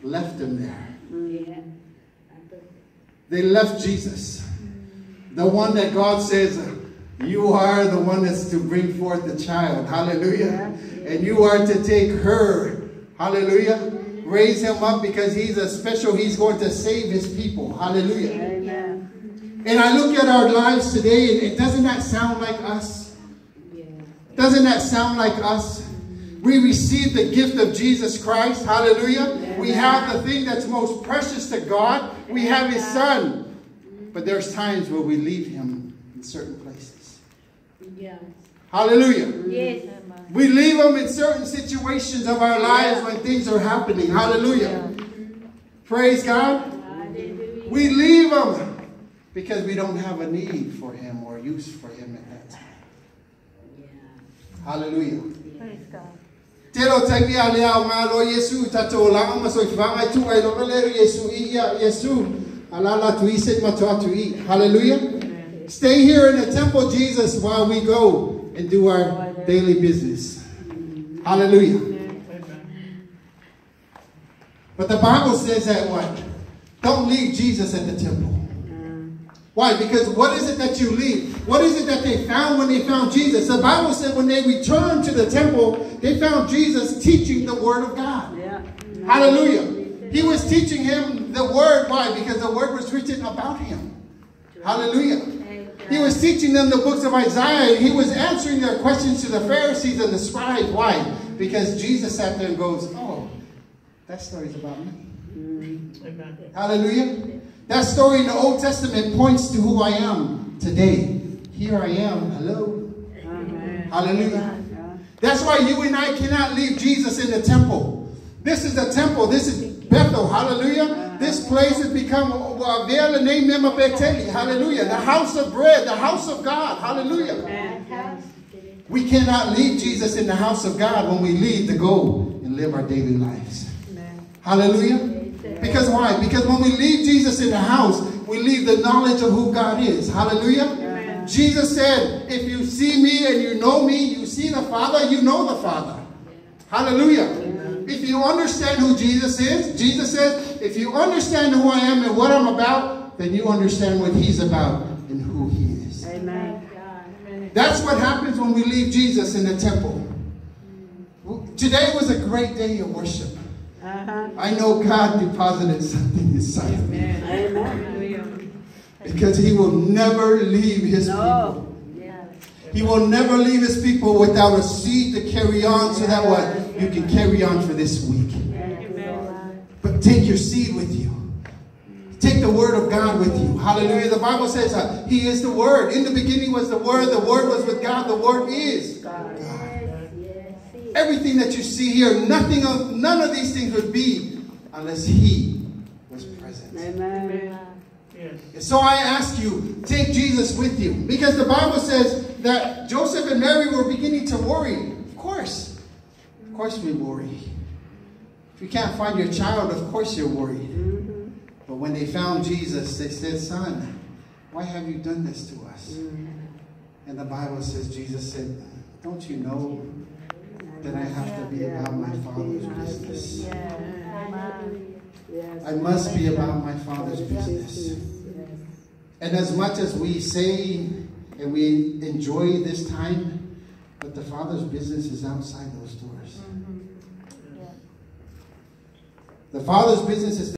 left him there. They left Jesus. The one that God says, you are the one that's to bring forth the child. Hallelujah. And you are to take her. Hallelujah. Raise him up because he's a special. He's going to save his people. Hallelujah. Amen. And I look at our lives today, and doesn't that sound like us? Doesn't that sound like us? We receive the gift of Jesus Christ. Hallelujah. We have the thing that's most precious to God. We have his son. But there's times where we leave him in certain places. Hallelujah. Yes. We leave him in certain situations of our lives when things are happening. Hallelujah. Praise God. We leave him because we don't have a need for him or use for him at that time. Hallelujah. Praise God. Telo tagia lea malo Yesu tato la ma so ifanga tu ai lo le Yesu iya Yesu alala tu ise mato tu I. Hallelujah. Stay here in the temple, Jesus, while we go and do our daily business. Hallelujah. But the Bible says that what? Don't leave Jesus at the temple. Why? Because what is it that you leave? What is it that they found when they found Jesus? The Bible said when they returned to the temple, they found Jesus teaching the word of God. Hallelujah. He was teaching him the word. Why? Because the word was written about him. Hallelujah. He was teaching them the books of Isaiah. He was answering their questions to the Pharisees and the scribes. Why? Because Jesus sat there and goes, oh, that story's about me. Amen. Hallelujah. That story in the Old Testament points to who I am today. Here I am. Hello. Amen. Hallelujah. That's why you and I cannot leave Jesus in the temple. This is the temple. This is Bethel. Hallelujah. This place has become hallelujah. The house of bread. The house of God. Hallelujah. We cannot leave Jesus in the house of God when we leave to go and live our daily lives. Hallelujah. Because why? Because when we leave Jesus in the house, we leave the knowledge of who God is. Hallelujah. Amen. Jesus said, if you see me and you know me, you see the Father, you know the Father. Hallelujah. Amen. If you understand who Jesus is, Jesus says, if you understand who I am and what I'm about, then you understand what he's about and who he is. Amen. That's what happens when we leave Jesus in the temple. Today was a great day of worship. I know God deposited something inside of me. Amen. Because he will never leave his people. He will never leave his people without a seed to carry on so that what? You can carry on for this week. But take your seed with you. Take the word of God with you. Hallelujah. The Bible says he is the word. In the beginning was the word. The word was with God. The word is God. Everything that you see here, none of these things would be unless he was present. Amen. Yes. So I ask you, take Jesus with you. Because the Bible says that Joseph and Mary were beginning to worry. Of course we worry. If you can't find your child, of course you're worried. But when they found Jesus, they said, son, why have you done this to us? And the Bible says, Jesus said, don't you know that I have to be about my Father's business? I must be about my Father's business. And as much as we say and we enjoy this time, but the Father's business is outside those doors. The Father's business is